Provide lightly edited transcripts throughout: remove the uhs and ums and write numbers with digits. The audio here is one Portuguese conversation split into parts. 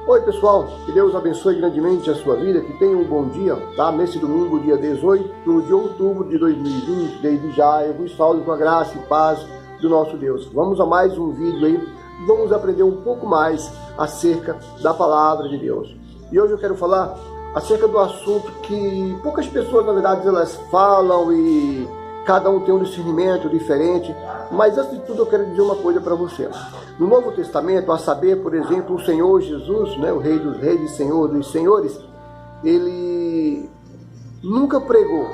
Oi pessoal, que Deus abençoe grandemente a sua vida, que tenha um bom dia, tá? Nesse domingo, dia 18 de outubro de 2020, desde já eu vos saúdo com a graça e paz do nosso Deus. Vamos a mais um vídeo aí, vamos aprender um pouco mais acerca da palavra de Deus. E hoje eu quero falar acerca do assunto que poucas pessoas, na verdade, elas falam e cada um tem um discernimento diferente, mas antes de tudo eu quero dizer uma coisa para você. No Novo Testamento, a saber, por exemplo, o Senhor Jesus, né, o Rei dos Reis e Senhor dos Senhores, ele nunca pregou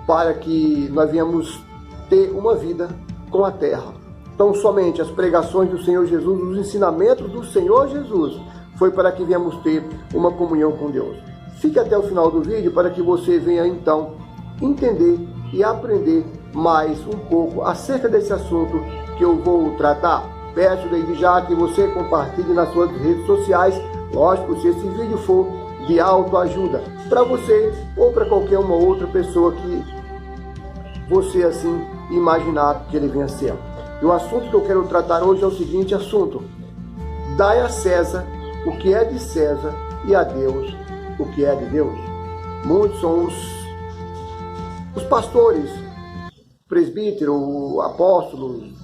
para que nós venhamos ter uma vida com a terra. Então, somente as pregações do Senhor Jesus, os ensinamentos do Senhor Jesus, foi para que venhamos ter uma comunhão com Deus. Fique até o final do vídeo para que você venha, então, entender e aprender mais um pouco acerca desse assunto que eu vou tratar. Peço desde já que você compartilhe nas suas redes sociais, lógico, se esse vídeo for de autoajuda para você ou para qualquer uma outra pessoa que você assim imaginar que ele venha ser. E o assunto que eu quero tratar hoje é o seguinte assunto: dai a César o que é de César e a Deus o que é de Deus. Muitos são os pastores, presbíteros, apóstolos,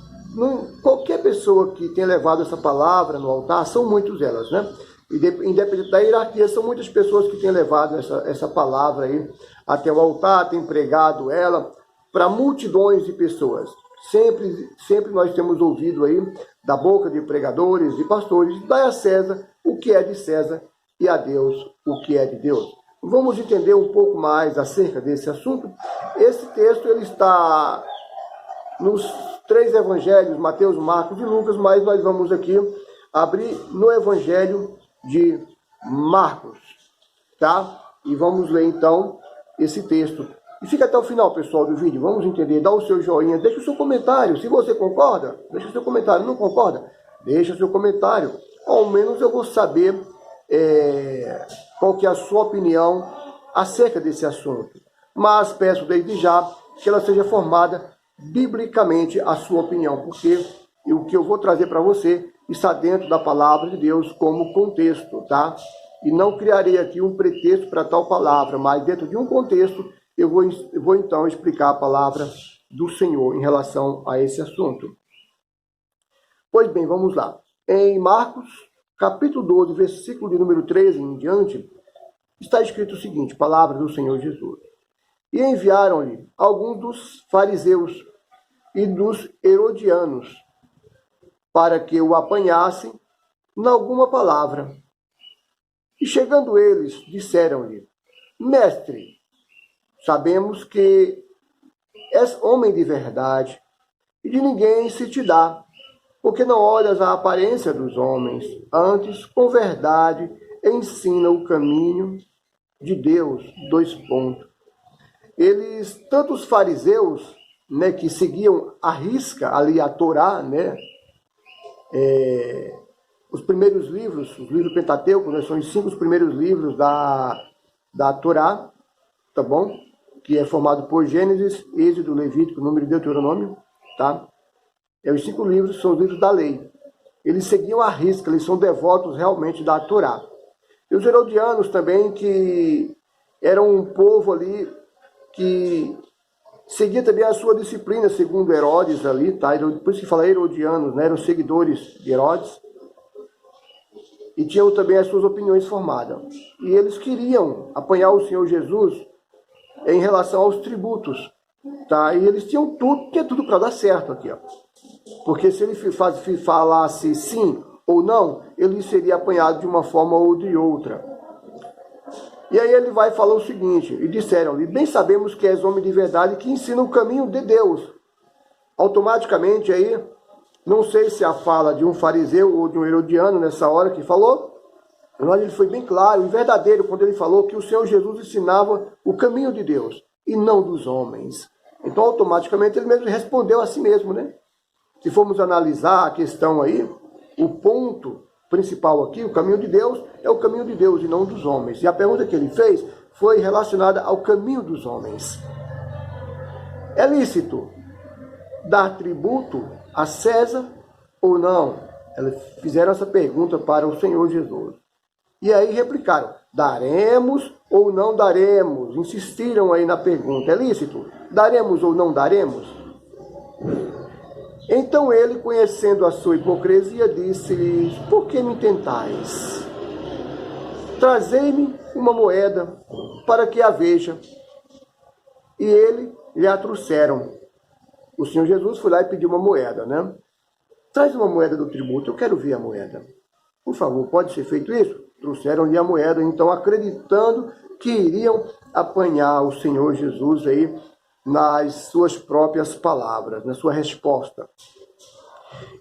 qualquer pessoa que tenha levado essa palavra no altar, são muitos elas, né? Independente da hierarquia, são muitas pessoas que têm levado essa palavra aí até o altar, têm pregado ela para multidões de pessoas. Sempre nós temos ouvido aí da boca de pregadores, de pastores, dai a César o que é de César e a Deus o que é de Deus. Vamos entender um pouco mais acerca desse assunto. Esse texto ele está nos 3 evangelhos, Mateus, Marcos e Lucas, mas nós vamos aqui abrir no evangelho de Marcos, tá? E vamos ler então esse texto. E fica até o final, pessoal, do vídeo. Vamos entender, dá o seu joinha, deixa o seu comentário. Se você concorda, deixa o seu comentário. Não concorda? Deixa o seu comentário. Ao menos eu vou saber qual que é a sua opinião acerca desse assunto. Mas peço desde já que ela seja formada biblicamente a sua opinião, porque o que eu vou trazer para você está dentro da palavra de Deus como contexto, tá? E não criarei aqui um pretexto para tal palavra, mas dentro de um contexto eu vou então explicar a palavra do Senhor em relação a esse assunto. Pois bem, vamos lá. Em Marcos, capítulo 12, versículo de número 13 em diante, está escrito o seguinte, palavra do Senhor Jesus. E enviaram-lhe alguns dos fariseus e dos herodianos para que o apanhassem em alguma palavra. E chegando eles, disseram-lhe, Mestre, sabemos que és homem de verdade e de ninguém se te dá, porque não olhas a aparência dos homens, antes, com verdade, ensina o caminho de Deus. Eles, tanto os fariseus, né, que seguiam à risca ali a Torá, né, os primeiros livros, os livros Pentateuco, né, são os 5 primeiros livros da Torá, tá bom? Que é formado por Gênesis, Êxodo, Levítico, Número e Deuteronômio, tá? Os 5 livros são os livros da lei. Eles seguiam à risca, eles são devotos realmente da Torá. E os herodianos também, que eram um povo ali que seguia também a sua disciplina, segundo Herodes ali, tá? Por isso que fala herodianos, né? Eram seguidores de Herodes. E tinham também as suas opiniões formadas. E eles queriam apanhar o Senhor Jesus em relação aos tributos, tá? E eles tinham tudo para dar certo aqui, ó. Porque se ele falasse sim ou não, ele seria apanhado de uma forma ou de outra. E aí ele vai falar o seguinte, e disseram-lhe, bem sabemos que és homem de verdade que ensina o caminho de Deus. Automaticamente aí, não sei se a fala de um fariseu ou de um herodiano nessa hora que falou, mas ele foi bem claro e verdadeiro quando ele falou que o Senhor Jesus ensinava o caminho de Deus e não dos homens. Então automaticamente ele mesmo respondeu a si mesmo, né? Se formos analisar a questão aí, o ponto principal aqui, o caminho de Deus, é o caminho de Deus e não dos homens. E a pergunta que ele fez foi relacionada ao caminho dos homens. É lícito dar tributo a César ou não? Eles fizeram essa pergunta para o Senhor Jesus. E aí replicaram, daremos ou não daremos? Insistiram aí na pergunta, é lícito? Daremos ou não daremos? Então ele, conhecendo a sua hipocrisia, disse-lhes, por que me tentais? Trazei-me uma moeda para que a veja. E ele lhe a trouxeram. O Senhor Jesus foi lá e pediu uma moeda, né? Traz uma moeda do tributo, eu quero ver a moeda. Por favor, pode ser feito isso? Trouxeram-lhe a moeda, então acreditando que iriam apanhar o Senhor Jesus aí nas suas próprias palavras, na sua resposta.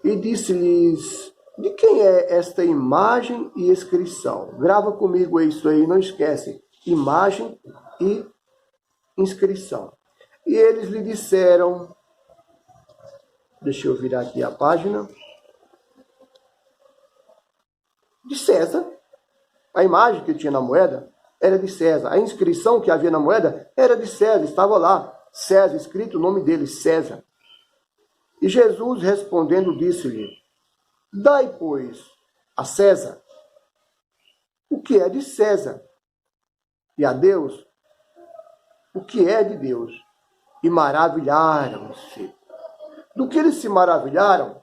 E disse-lhes, de quem é esta imagem e inscrição? Grava comigo isso aí, não esquece. Imagem e inscrição. E eles lhe disseram, deixa eu virar aqui a página, de César. A imagem que tinha na moeda era de César. A inscrição que havia na moeda era de César, estava lá. César, escrito o nome dele, César. E Jesus respondendo disse-lhe, dai, pois, a César o que é de César, e a Deus o que é de Deus. E maravilharam-se. Do que eles se maravilharam,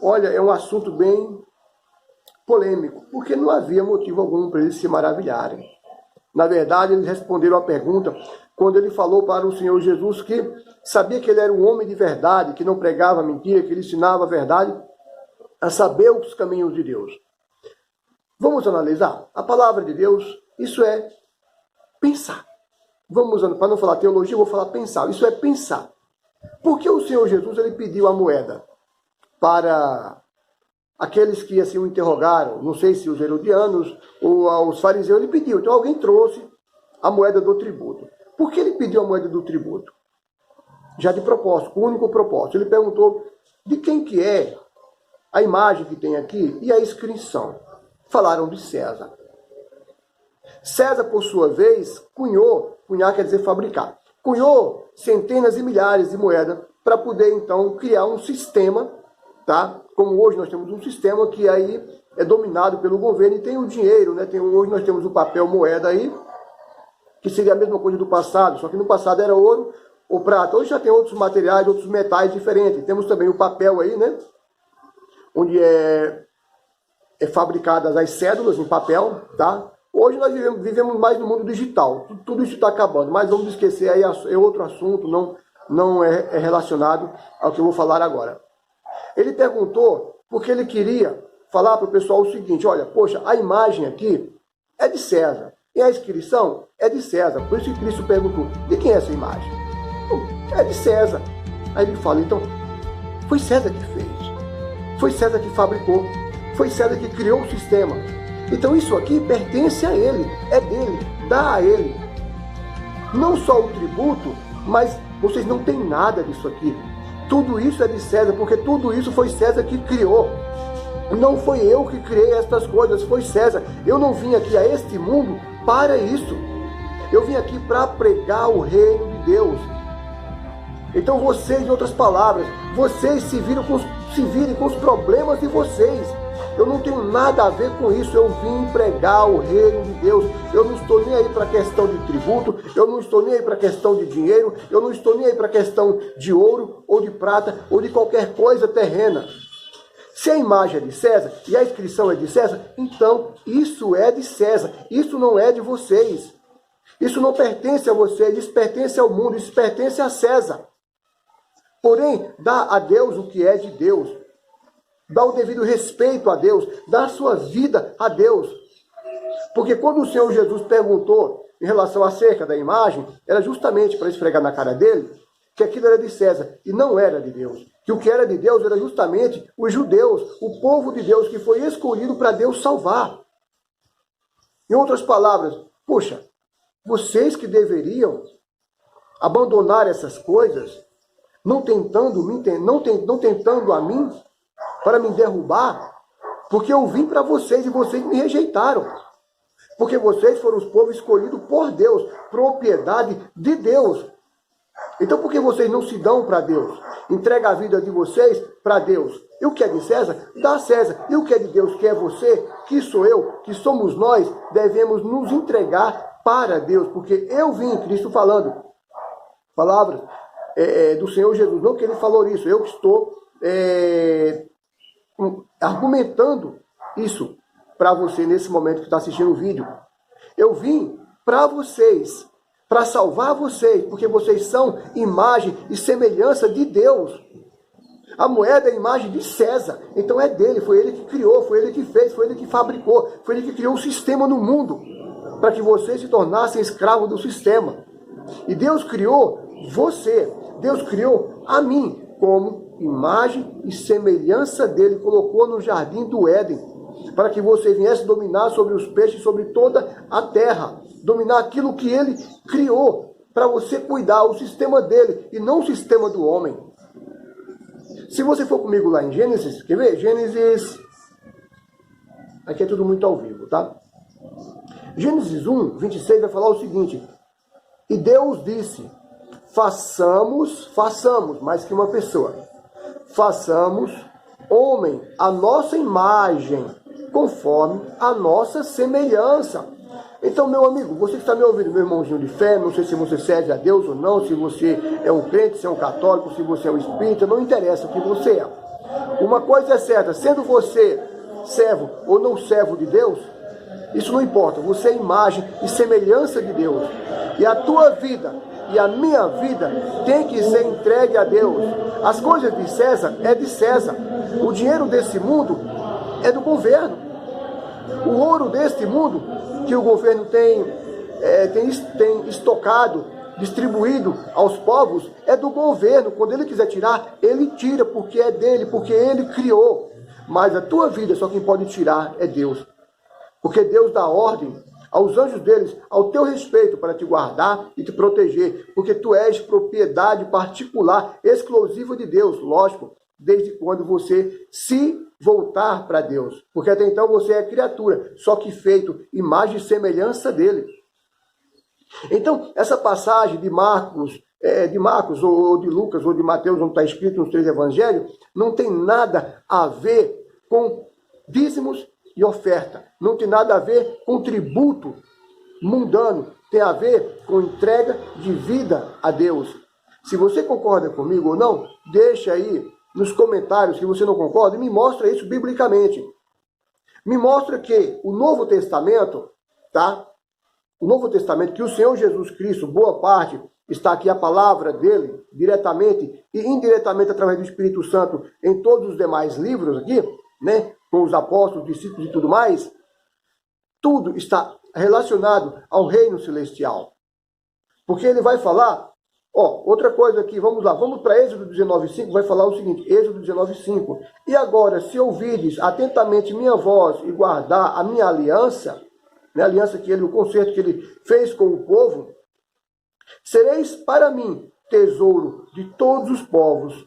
olha, é um assunto bem polêmico, porque não havia motivo algum para eles se maravilharem. Na verdade, eles responderam a pergunta quando ele falou para o Senhor Jesus que sabia que ele era um homem de verdade, que não pregava mentira, que ele ensinava a verdade, a saber os caminhos de Deus. Vamos analisar? A palavra de Deus, isso é pensar. Vamos, para não falar teologia, eu vou falar pensar. Isso é pensar. Por que o Senhor Jesus ele pediu a moeda para aqueles que assim o interrogaram? Não sei se os herodianos ou aos fariseus ele pediu. Então alguém trouxe a moeda do tributo. Por que ele pediu a moeda do tributo? Já de propósito, com o único propósito. Ele perguntou de quem que é a imagem que tem aqui e a inscrição. Falaram de César. César, por sua vez, cunhar quer dizer fabricar, cunhou centenas e milhares de moedas para poder, então, criar um sistema, tá? Como hoje nós temos um sistema que aí é dominado pelo governo e tem o dinheiro, né? Hoje nós temos o papel moeda aí, que seria a mesma coisa do passado, só que no passado era ouro ou prata. Hoje já tem outros materiais, outros metais diferentes. Temos também o papel aí, né? Onde é fabricadas as cédulas em papel, tá? Hoje nós vivemos mais no mundo digital. Tudo isso está acabando, mas vamos esquecer, aí é outro assunto, não é relacionado ao que eu vou falar agora. Ele perguntou porque ele queria falar para o pessoal o seguinte, olha, poxa, a imagem aqui é de César e a inscrição é de César. Por isso que Cristo perguntou, de quem é essa imagem? É de César. Aí ele fala, então, foi César que fez, foi César que fabricou, foi César que criou o sistema. Então isso aqui pertence a ele, é dele, dá a ele. Não só o tributo, mas vocês não têm nada disso aqui. Tudo isso é de César, porque tudo isso foi César que criou. Não foi eu que criei estas coisas, foi César. Eu não vim aqui a este mundo para isso. Eu vim aqui para pregar o reino de Deus. Então vocês, em outras palavras, vocês se virem com os problemas de vocês. Eu não tenho nada a ver com isso, eu vim pregar o reino de Deus. Eu não estou nem aí para a questão de tributo, eu não estou nem aí para a questão de dinheiro, eu não estou nem aí para a questão de ouro ou de prata ou de qualquer coisa terrena. Se a imagem é de César e a inscrição é de César, então isso é de César, isso não é de vocês. Isso não pertence a vocês, isso pertence ao mundo, isso pertence a César. Porém, dá a Deus o que é de Deus. Dá o devido respeito a Deus, dá a sua vida a Deus. Porque quando o Senhor Jesus perguntou em relação acerca da imagem, era justamente para esfregar na cara dele que aquilo era de César e não era de Deus. Que o que era de Deus era justamente os judeus, o povo de Deus que foi escolhido para Deus salvar. Em outras palavras, poxa, vocês que deveriam abandonar essas coisas, não tentando a mim, para me derrubar, porque eu vim para vocês e vocês me rejeitaram. Porque vocês foram os povos escolhidos por Deus, propriedade de Deus. Então por que vocês não se dão para Deus? Entrega a vida de vocês para Deus. E o que é de César, dá a César. E o que é de Deus, que é você, que sou eu, que somos nós, devemos nos entregar para Deus. Porque eu vim, Cristo falando, palavras do Senhor Jesus. Não que ele falou isso, eu que estou argumentando isso para você nesse momento que está assistindo o vídeo. Eu vim para vocês, para salvar vocês, porque vocês são imagem e semelhança de Deus. A moeda é a imagem de César, então é dele, foi ele que criou, foi ele que fez, foi ele que fabricou, foi ele que criou o sistema no mundo, para que vocês se tornassem escravos do sistema. E Deus criou você, Deus criou a mim, como imagem e semelhança dele, colocou no jardim do Éden, para que você viesse dominar sobre os peixes, sobre toda a terra, dominar aquilo que ele criou, para você cuidar, o sistema dele, e não o sistema do homem. Se você for comigo lá em Gênesis, quer ver? Gênesis, aqui é tudo muito ao vivo, tá? Gênesis 1, 26 vai falar o seguinte: e Deus disse, façamos, mais que uma pessoa, façamos homem à nossa imagem, conforme a nossa semelhança. Então, meu amigo, você que está me ouvindo, meu irmãozinho de fé, não sei se você serve a Deus ou não, se você é um crente, se é um católico, se você é um espírita, não interessa o que você é. Uma coisa é certa, sendo você servo ou não servo de Deus, isso não importa, você é imagem e semelhança de Deus. E a tua vida e a minha vida tem que ser entregue a Deus. As coisas de César é de César. O dinheiro desse mundo é do governo. O ouro deste mundo que o governo tem estocado, distribuído aos povos, é do governo. Quando ele quiser tirar, ele tira, porque é dele, porque ele criou. Mas a tua vida, só quem pode tirar é Deus. Porque Deus dá ordem aos anjos deles, ao teu respeito, para te guardar e te proteger. Porque tu és propriedade particular, exclusiva de Deus, lógico, desde quando você se voltar para Deus. Porque até então você é criatura, só que feito imagem e semelhança dele. Então, essa passagem de Marcos, ou de Lucas, ou de Mateus, onde está escrito nos 3 evangelhos, não tem nada a ver com dízimos e oferta. Não tem nada a ver com tributo mundano. Tem a ver com entrega de vida a Deus. Se você concorda comigo ou não, deixa aí nos comentários se você não concorda e me mostra isso biblicamente. Me mostra que o Novo Testamento, tá? O Novo Testamento, que o Senhor Jesus Cristo, boa parte, está aqui a palavra dele, diretamente e indiretamente através do Espírito Santo, em todos os demais livros aqui, né? Com os apóstolos, discípulos e tudo mais, tudo está relacionado ao reino celestial. Porque ele vai falar, outra coisa aqui, vamos lá, vamos para Êxodo 19:5, vai falar o seguinte, Êxodo 19:5, e agora, se ouvides atentamente minha voz e guardar a minha aliança, né, a aliança que ele, o concerto que ele fez com o povo, sereis para mim tesouro de todos os povos,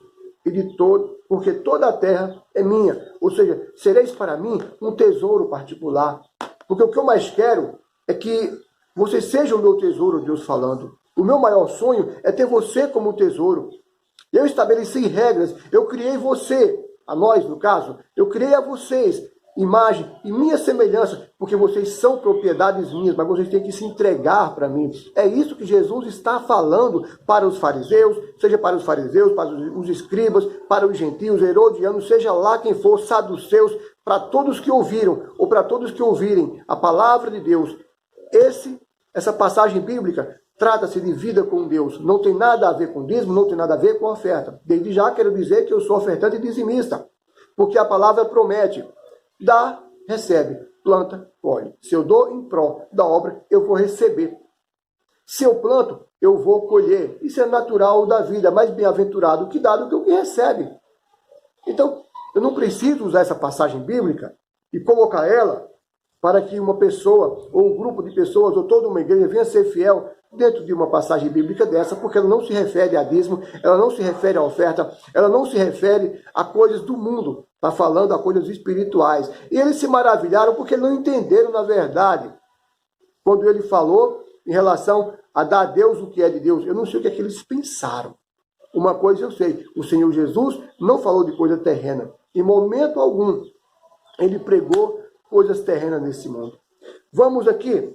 porque toda a terra é minha. Ou seja, sereis para mim um tesouro particular. Porque o que eu mais quero é que vocês sejam o meu tesouro, Deus falando. O meu maior sonho é ter você como tesouro. Eu estabeleci regras, eu criei você, a nós no caso, eu criei a vocês, imagem e minha semelhança, porque vocês são propriedades minhas, mas vocês têm que se entregar para mim. É isso que Jesus está falando para os fariseus, seja para os fariseus, para os escribas, para os gentios, herodianos, seja lá quem for, saduceus, para todos que ouviram, ou para todos que ouvirem a palavra de Deus. Essa passagem bíblica trata-se de vida com Deus. Não tem nada a ver com dízimo, não tem nada a ver com oferta. Desde já quero dizer que eu sou ofertante e dizimista, porque a palavra promete: dá, recebe, planta, colhe. Se eu dou em prol da obra, eu vou receber. Se eu planto, eu vou colher. Isso é natural da vida, mais bem-aventurado o que dá do que o que recebe. Então, eu não preciso usar essa passagem bíblica e colocar ela para que uma pessoa, ou um grupo de pessoas, ou toda uma igreja venha ser fiel dentro de uma passagem bíblica dessa, porque ela não se refere a dízimo, ela não se refere à oferta, ela não se refere a coisas do mundo, está falando a coisas espirituais. E eles se maravilharam porque não entenderam, na verdade, quando ele falou em relação a dar a Deus o que é de Deus. Eu não sei o que é que eles pensaram. Uma coisa eu sei, o Senhor Jesus não falou de coisa terrena. Em momento algum, ele pregou coisas terrenas nesse mundo. Vamos aqui,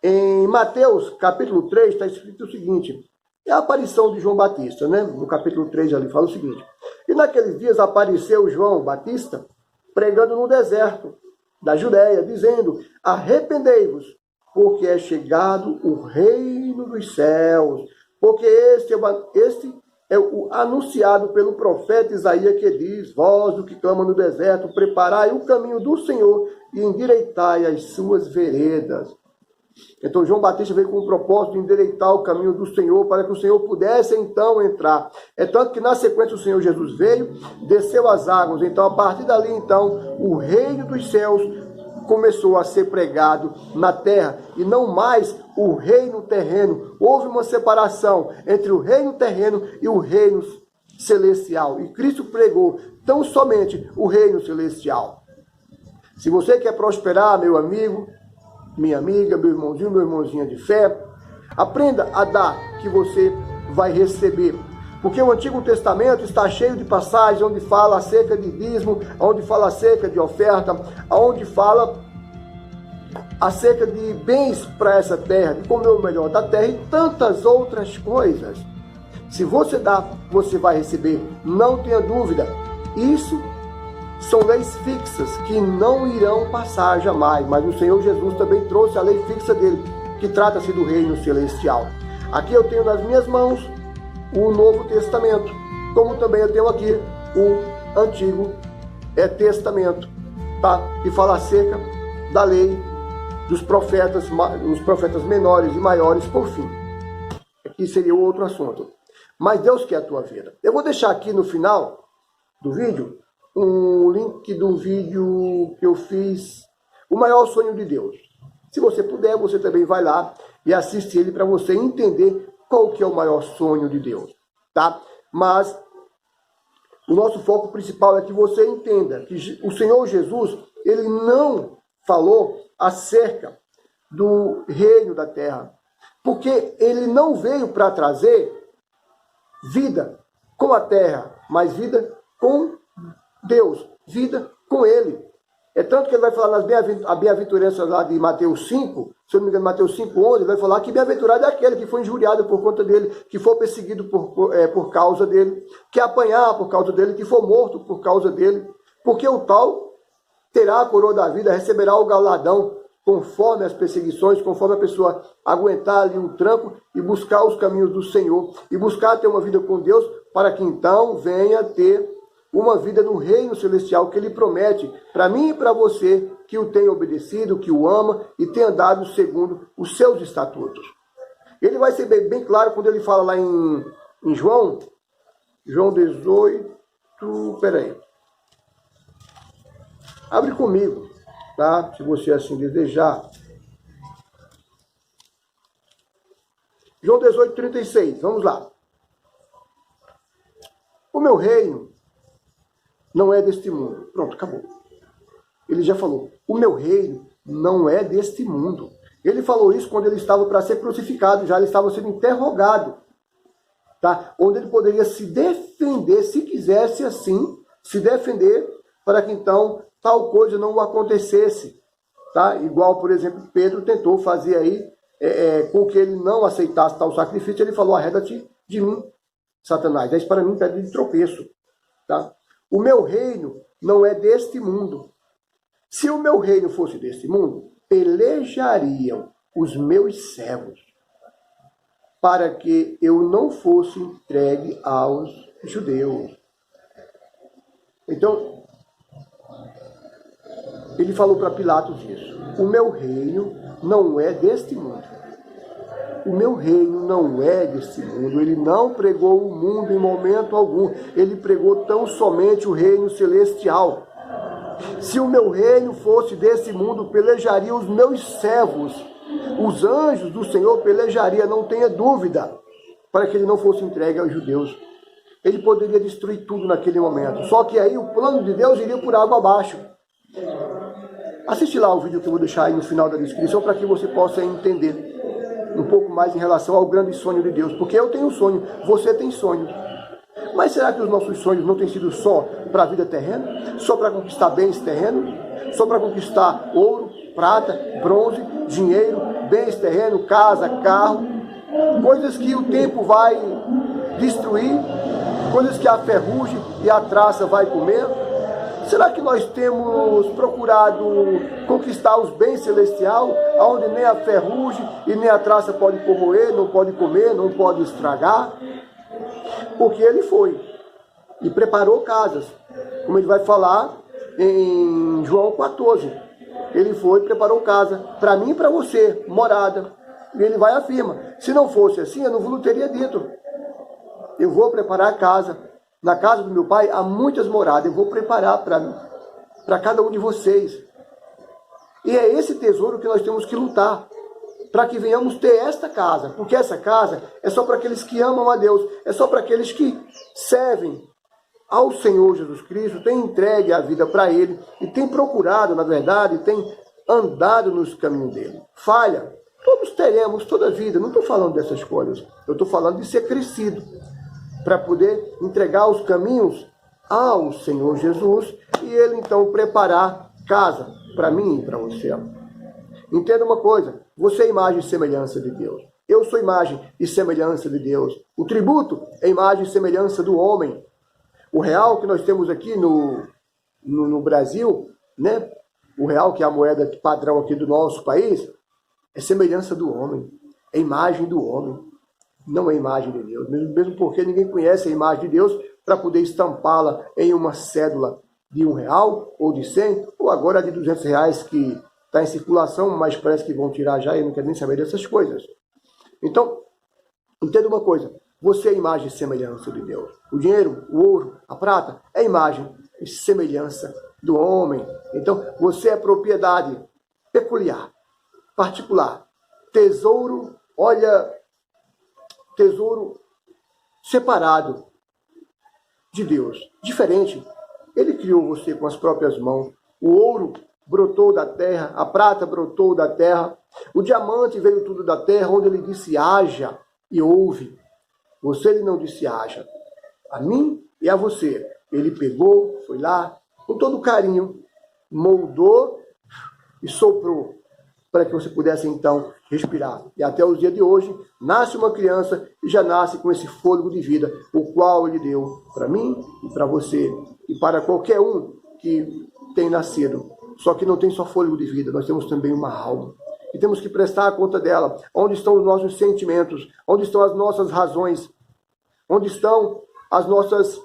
em Mateus, capítulo 3, está escrito o seguinte, é a aparição de João Batista, né? No capítulo 3 ali fala o seguinte, e naqueles dias apareceu João Batista, pregando no deserto da Judéia, dizendo, arrependei-vos, porque é chegado o reino dos céus, porque este é o anunciado pelo profeta Isaías, que diz, vós do que clama no deserto, preparai o caminho do Senhor e endireitai as suas veredas. Então João Batista veio com o propósito de endireitar o caminho do Senhor, para que o Senhor pudesse então entrar. É tanto que na sequência o Senhor Jesus veio, desceu as águas, então a partir dali então o reino dos céus começou a ser pregado na terra, e não mais o reino terreno. Houve uma separação entre o reino terreno e o reino celestial, e Cristo pregou tão somente o reino celestial. Se você quer prosperar, meu amigo, minha amiga, meu irmãozinho, minha irmãzinha de fé, aprenda a dar, que você vai receber. Porque o Antigo Testamento está cheio de passagens onde fala acerca de dízimo, onde fala acerca de oferta, onde fala acerca de bens para essa terra, de comer o melhor da terra e tantas outras coisas. Se você dá, você vai receber, não tenha dúvida. Isso são leis fixas que não irão passar jamais, mas o Senhor Jesus também trouxe a lei fixa dele, que trata-se do reino celestial. Aqui eu tenho nas minhas mãos o Novo Testamento, como também eu tenho aqui o Antigo Testamento, tá? Que fala acerca da lei dos profetas, os profetas menores e maiores por fim. Aqui seria outro assunto. Mas Deus quer a tua vida. Eu vou deixar aqui no final do vídeo um link de um vídeo que eu fiz, O Maior Sonho de Deus. Se você puder, você também vai lá e assiste ele para você entender qual que é o maior sonho de Deus, tá? Mas o nosso foco principal é que você entenda que o Senhor Jesus, ele não falou acerca do reino da terra, porque ele não veio para trazer vida com a terra, mas vida com Deus, vida com ele. É tanto que ele vai falar nas bem-aventuranças lá de Mateus 5, se eu não me engano, Mateus 5:11, ele vai falar que bem-aventurado é aquele que foi injuriado por conta dele, que for perseguido por causa dele, que apanhar por causa dele, que for morto por causa dele, porque o tal terá a coroa da vida, receberá o galardão conforme as perseguições, conforme a pessoa aguentar ali um tranco e buscar os caminhos do Senhor, e buscar ter uma vida com Deus, para que então venha ter uma vida no reino celestial que ele promete para mim e para você, que o tem obedecido, que o ama e tem andado segundo os seus estatutos. Ele vai ser bem claro quando ele fala lá em João 18, peraí. Abre comigo, tá? Se você assim desejar. João 18:36, vamos lá. O meu reino não é deste mundo. Pronto, acabou. Ele já falou, o meu reino não é deste mundo. Ele falou isso quando ele estava para ser crucificado, já ele estava sendo interrogado, tá? Onde ele poderia se defender, se quisesse assim, se defender, para que então tal coisa não acontecesse, tá? Igual, por exemplo, Pedro tentou fazer aí, com que ele não aceitasse tal sacrifício, ele falou, arreda-te de mim, Satanás, és para mim pedra de tropeço, tá? O meu reino não é deste mundo. Se o meu reino fosse deste mundo, pelejariam os meus servos para que eu não fosse entregue aos judeus. Então, ele falou para Pilatos isso. O meu reino não é deste mundo. O meu reino não é desse mundo. Ele não pregou o mundo em momento algum. Ele pregou tão somente o reino celestial. Se o meu reino fosse desse mundo, pelejaria os meus servos. Os anjos do Senhor pelejaria, não tenha dúvida, para que ele não fosse entregue aos judeus. Ele poderia destruir tudo naquele momento. Só que aí o plano de Deus iria por água abaixo. Assiste lá o vídeo que eu vou deixar aí no final da descrição, para que você possa entender. pouco mais em relação ao grande sonho de Deus, porque eu tenho um sonho, você tem sonhos. Mas será que os nossos sonhos não têm sido só para a vida terrena? Só para conquistar bens terrenos? Só para conquistar ouro, prata, bronze, dinheiro, bens terrenos, casa, carro? Coisas que o tempo vai destruir, coisas que a ferrugem e a traça vai comer. Será que nós temos procurado conquistar os bens celestiais, onde nem a ferrugem e nem a traça pode corroer, não pode comer, não pode estragar? Porque ele foi e preparou casas, como ele vai falar em João 14. Ele foi e preparou casa para mim e para você, morada. E ele vai e afirma, se não fosse assim, eu não vos teria dito. Eu vou preparar casa. Na casa do meu pai há muitas moradas. Eu vou preparar para cada um de vocês. E é esse tesouro que nós temos que lutar, para que venhamos ter esta casa. Porque essa casa é só para aqueles que amam a Deus. É só para aqueles que servem ao Senhor Jesus Cristo, têm entregue a vida para Ele e têm procurado, na verdade, têm andado nos caminhos dele. Falha. Todos teremos toda a vida. Não estou falando dessas coisas. Eu estou falando de ser crescido, para poder entregar os caminhos ao Senhor Jesus e Ele então preparar casa para mim e para você. Entenda uma coisa, você é imagem e semelhança de Deus. Eu sou imagem e semelhança de Deus. O tributo é imagem e semelhança do homem. O real que nós temos aqui no Brasil, né? O real que é a moeda padrão aqui do nosso país, é semelhança do homem, é imagem do homem. Não é imagem de Deus, mesmo porque ninguém conhece a imagem de Deus para poder estampá-la em uma cédula de R$1 ou de 100, ou agora de R$200 que está em circulação, mas parece que vão tirar já e eu não quero nem saber dessas coisas. Então, entenda uma coisa, você é imagem e semelhança de Deus. O dinheiro, o ouro, a prata é imagem e semelhança do homem. Então, você é propriedade peculiar, particular, tesouro, tesouro separado de Deus, diferente. Ele criou você com as próprias mãos. O ouro brotou da terra, a prata brotou da terra, o diamante veio tudo da terra, onde ele disse haja e houve. Você ele não disse haja. A mim e a você. Ele pegou, foi lá, com todo carinho, moldou e soprou, para que você pudesse então respirar. E até os dias de hoje, nasce uma criança e já nasce com esse fôlego de vida, o qual Ele deu para mim e para você, e para qualquer um que tem nascido. Só que não tem só fôlego de vida, nós temos também uma alma. E temos que prestar conta dela. Onde estão os nossos sentimentos? Onde estão as nossas razões? Onde estão as nossas...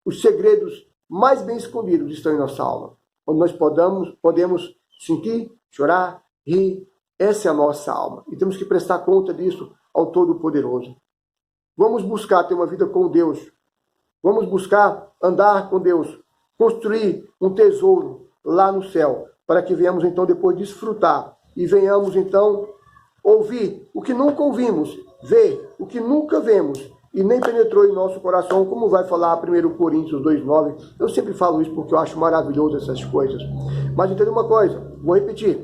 os segredos mais bem escondidos estão em nossa alma. Onde nós podemos sentir, chorar, rir. Essa é a nossa alma. E temos que prestar conta disso ao Todo-Poderoso. Vamos buscar ter uma vida com Deus. Vamos buscar andar com Deus. Construir um tesouro lá no céu. Para que venhamos então depois desfrutar. E venhamos então ouvir o que nunca ouvimos. Ver o que nunca vemos. E nem penetrou em nosso coração, como vai falar 1 Coríntios 2,9. Eu sempre falo isso porque eu acho maravilhoso essas coisas. Mas entenda uma coisa, vou repetir.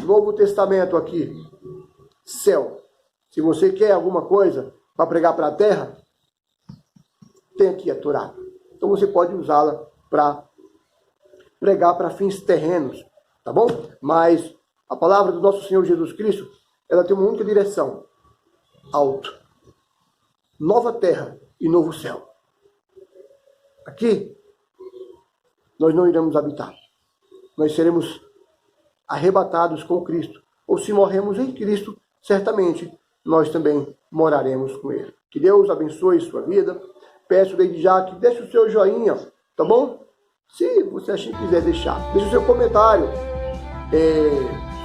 Novo Testamento aqui, céu. Se você quer alguma coisa para pregar para a terra, tem aqui a Torá. Então você pode usá-la para pregar para fins terrenos, tá bom? Mas a palavra do nosso Senhor Jesus Cristo, ela tem uma única direção, alto. Nova terra e novo céu. Aqui, nós não iremos habitar. Nós seremos arrebatados com Cristo. Ou se morremos em Cristo, certamente nós também moraremos com Ele. Que Deus abençoe sua vida. Peço desde já que deixe o seu joinha, tá bom? Se você assim quiser deixar. Deixe o seu comentário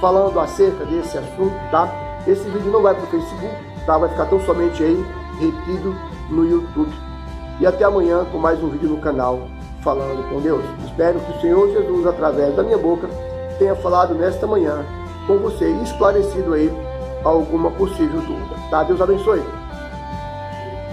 falando acerca desse assunto, tá? Esse vídeo não vai para o Facebook, tá? Vai ficar tão somente aí retido no YouTube. E até amanhã com mais um vídeo no canal Falando com Deus. Espero que o Senhor Jesus, através da minha boca, tenha falado nesta manhã com você e esclarecido aí alguma possível dúvida. Tá? Deus abençoe.